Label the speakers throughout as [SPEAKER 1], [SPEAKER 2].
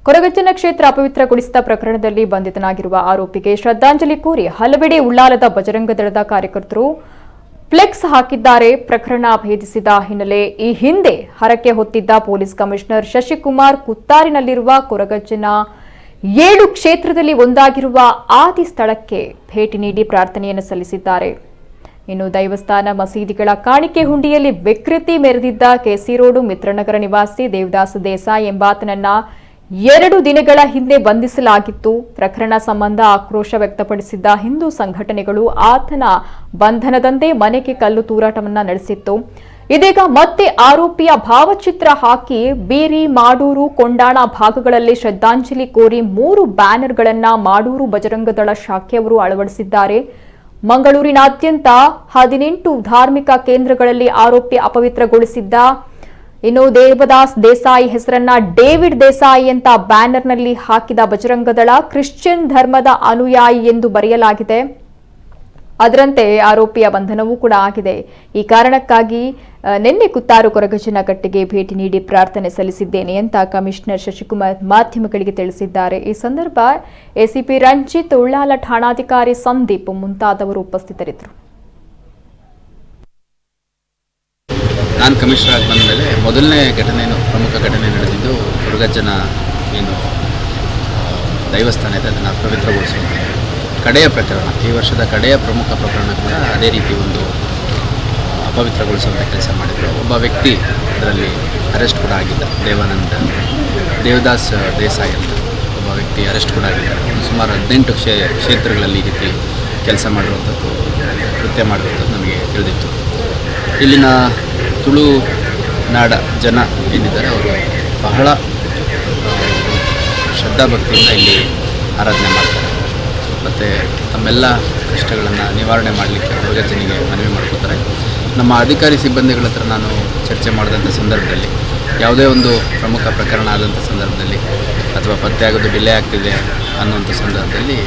[SPEAKER 1] ಕೊರಗಜ್ಜನ ಕ್ಷೇತ್ರ ಅಪವಿತ್ರಗೊಳಿಸಿದ ಪ್ರಕರಣದಲ್ಲಿ ಬಂಧಿತನಾಗಿರುವ ಆರೋಪಿಗೆ ಶ್ರದ್ಧಾಂಜಲಿ ಕೋರಿ ಹಲವೆಡೆ ಉಳ್ಳಾಲದ ಬಜರಂಗ ದಳದ ಕಾರ್ಯಕರ್ತರು ಫ್ಲೆಕ್ಸ್ ಹಾಕಿದ್ದಾರೆ. ಪ್ರಕರಣ ಭೇದಿಸಿದ ಹಿನ್ನೆಲೆ ಈ ಹಿಂದೆ ಹರಕೆ ಹೊತ್ತಿದ್ದ ಪೊಲೀಸ್ ಕಮಿಷನರ್ ಶಶಿಕುಮಾರ್ ಕುತ್ತಾರಿನಲ್ಲಿರುವ ಕೊರಗಜ್ಜನ 7 ಕ್ಷೇತ್ರದಲ್ಲಿ ಒಂದಾಗಿರುವ ಆದಿ ಸ್ಥಳಕ್ಕೆ ಭೇಟಿ ನೀಡಿ ಪ್ರಾರ್ಥನೆಯನ್ನು ಸಲ್ಲಿಸಿದ್ದಾರೆ. ಇನ್ನು ದೈವಸ್ಥಾನ ಮಸೀದಿಗಳ ಕಾಣಿಕೆ ಹುಂಡಿಯಲ್ಲಿ ವಿಕೃತಿ ಮೆರೆದಿದ್ದ ಕೆಸಿ ರೋಡ್ ಮಿತ್ರನಗರ ನಿವಾಸಿ ದೇವದಾಸ್ ದೇಸಾಯಿ ಎಂಬಾತನನ್ನ 2 ದಿನಗಳ ಹಿಂದೆ ಬಂಧಿಸಲಾಗಿತ್ತು. ಪ್ರಕರಣ ಸಂಬಂಧ ಆಕ್ರೋಶ ವ್ಯಕ್ತಪಡಿಸಿದ್ದ ಹಿಂದೂ ಸಂಘಟನೆಗಳು ಆತನ ಬಂಧನದಂತೆ ಮನೆಗೆ ಕಲ್ಲು ತೂರಾಟವನ್ನ ನಡೆಸಿತ್ತು. ಇದೀಗ ಮತ್ತೆ ಆರೋಪಿಯ ಭಾವಚಿತ್ರ ಹಾಕಿ ಬೀರಿ, ಮಾಡೂರು, ಕೊಂಡಾಣ ಭಾಗಗಳಲ್ಲಿ ಶ್ರದ್ಧಾಂಜಲಿ ಕೋರಿ 3 ಬ್ಯಾನರ್ಗಳನ್ನ ಮಾಡೂರು ಬಜರಂಗದಳ ಶಾಖೆಯವರು ಅಳವಡಿಸಿದ್ದಾರೆ. ಮಂಗಳೂರಿನಾದ್ಯಂತ 18 ಧಾರ್ಮಿಕ ಕೇಂದ್ರಗಳಲ್ಲಿ ಆರೋಪಿ ಅಪವಿತ್ರಗೊಳಿಸಿದ್ದ ಇನ್ನು ದೇವದಾಸ್ ದೇಸಾಯಿ ಹೆಸರನ್ನ ಡೇವಿಡ್ ದೇಸಾಯಿ ಅಂತ ಬ್ಯಾನರ್ನಲ್ಲಿ ಹಾಕಿದ ಬಜರಂಗದಳ ಕ್ರಿಶ್ಚಿಯನ್ ಧರ್ಮದ ಅನುಯಾಯಿ ಎಂದು ಬರೆಯಲಾಗಿದೆ. ಅದರಂತೆ ಆರೋಪಿಯ ಬಂಧನವೂ ಕೂಡ ಆಗಿದೆ. ಈ ಕಾರಣಕ್ಕಾಗಿ ನಿನ್ನೆ ಕುತ್ತಾರು ಕೊರಗಜ್ಜನ ಗಟ್ಟಿಗೆ ಭೇಟಿ ನೀಡಿ ಪ್ರಾರ್ಥನೆ ಸಲ್ಲಿಸಿದ್ದೇನೆ ಅಂತ ಕಮಿಷನರ್ ಶಶಿಕುಮಾರ್ ಮಾಧ್ಯಮಗಳಿಗೆ ತಿಳಿಸಿದ್ದಾರೆ. ಈ ಸಂದರ್ಭ ಎಸಿಪಿ ರಂಜಿತ್, ಉಳ್ಳಾಲ ಠಾಣಾಧಿಕಾರಿ ಸಂದೀಪ್ ಮುಂತಾದವರು ಉಪಸ್ಥಿತರಿದ್ದರು.
[SPEAKER 2] ನಾನು ಕಮಿಷನರ್ ಆಗಿ ಬಂದ ಮೇಲೆ ಮೊದಲನೇ ಪ್ರಮುಖ ಘಟನೆ ನಡೆದಿದ್ದು ಕೊರಗಜ್ಜನ ಏನು ದೈವಸ್ಥಾನ ಇದೆ ಅದನ್ನು ಪವಿತ್ರಗೊಳಿಸುವಂಥ ಕಡೆಯ ಪ್ರಕರಣ. ಈ ವರ್ಷದ ಕಡೆಯ ಪ್ರಮುಖ ಪ್ರಕರಣ ಕೂಡ ಅದೇ ರೀತಿ ಒಂದು ಅಪವಿತ್ರಗೊಳಿಸುವಂಥ ಕೆಲಸ ಮಾಡಿದರು. ಒಬ್ಬ ವ್ಯಕ್ತಿ ಅದರಲ್ಲಿ ಅರೆಸ್ಟ್ ಕೂಡ ಆಗಿದ್ದ, ದೇವದಾಸ್ ದೇಸಾಯಿ ಅಂತ ಒಬ್ಬ ವ್ಯಕ್ತಿ ಅರೆಸ್ಟ್ ಕೂಡ ಆಗಿದ್ದ. ಸುಮಾರು 18 ಕ್ಷೇತ್ರಗಳಲ್ಲಿ ಈ ರೀತಿ ಕೆಲಸ ಮಾಡಿರುವಂಥದ್ದು, ಕೃತ್ಯ ಮಾಡಿರುವಂಥದ್ದು ನಮಗೆ ತಿಳಿದಿತ್ತು. ಇಲ್ಲಿನ ತುಳು ನಾಡ ಜನ ಏನಿದ್ದಾರೆ ಅವರು ಬಹಳ ಶ್ರದ್ಧಾಭಕ್ತಿಯಿಂದ ಇಲ್ಲಿ ಆರಾಧನೆ ಮಾಡ್ತಾರೆ. ಮತ್ತು ತಮ್ಮೆಲ್ಲ ಕಷ್ಟಗಳನ್ನು ನಿವಾರಣೆ ಮಾಡಲಿಕ್ಕೆ ಕೊರಗಜ್ಜನಿಗೆ ಮನವಿ ಮಾಡ್ಕೋತಾರೆ. ನಮ್ಮ ಅಧಿಕಾರಿ ಸಿಬ್ಬಂದಿಗಳ ಹತ್ರ ನಾನು ಚರ್ಚೆ ಮಾಡಿದಂಥ ಸಂದರ್ಭದಲ್ಲಿ ಯಾವುದೇ ಒಂದು ಪ್ರಮುಖ ಪ್ರಕರಣ ಆದಂಥ ಸಂದರ್ಭದಲ್ಲಿ ಅಥವಾ ಪತ್ತೆ ಆಗೋದು ಡಿಲೇ ಆಗ್ತಿದೆ ಅನ್ನುವಂಥ ಸಂದರ್ಭದಲ್ಲಿ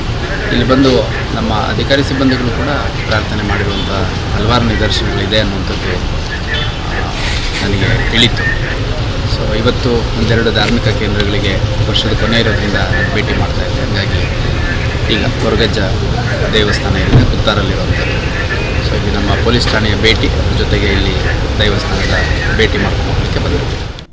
[SPEAKER 2] ಇಲ್ಲಿ ಬಂದು ನಮ್ಮ ಅಧಿಕಾರಿ ಸಿಬ್ಬಂದಿಗಳು ಕೂಡ ಪ್ರಾರ್ಥನೆ ಮಾಡಿರುವಂಥ ಹಲವಾರು ನಿದರ್ಶನಗಳಿದೆ ಅನ್ನುವಂಥದ್ದು ನನಗೆ ತಿಳಿತು. ಸೊ ಇವತ್ತು 1-2 ಧಾರ್ಮಿಕ ಕೇಂದ್ರಗಳಿಗೆ ವರ್ಷದ ಕೊನೆ ಇರೋದ್ರಿಂದ ಭೇಟಿ ಮಾಡ್ತಾಯಿದ್ದೆ. ಹಾಗಾಗಿ ಈಗ ಕೊರಗಜ್ಜ ದೇವಸ್ಥಾನ ಇದೆ ಕುತ್ತಾರಲ್ಲಿರುವಂಥದ್ದು. ಸೊ ಇಲ್ಲಿ ನಮ್ಮ ಪೊಲೀಸ್ ಠಾಣೆಯ ಭೇಟಿ ಜೊತೆಗೆ ಇಲ್ಲಿ ದೈವಸ್ಥಾನದ ಭೇಟಿ ಮಾಡ್ಕೊಂಡು ಹೋಗಲಿಕ್ಕೆ ಬಂದಿರ್ತೀವಿ.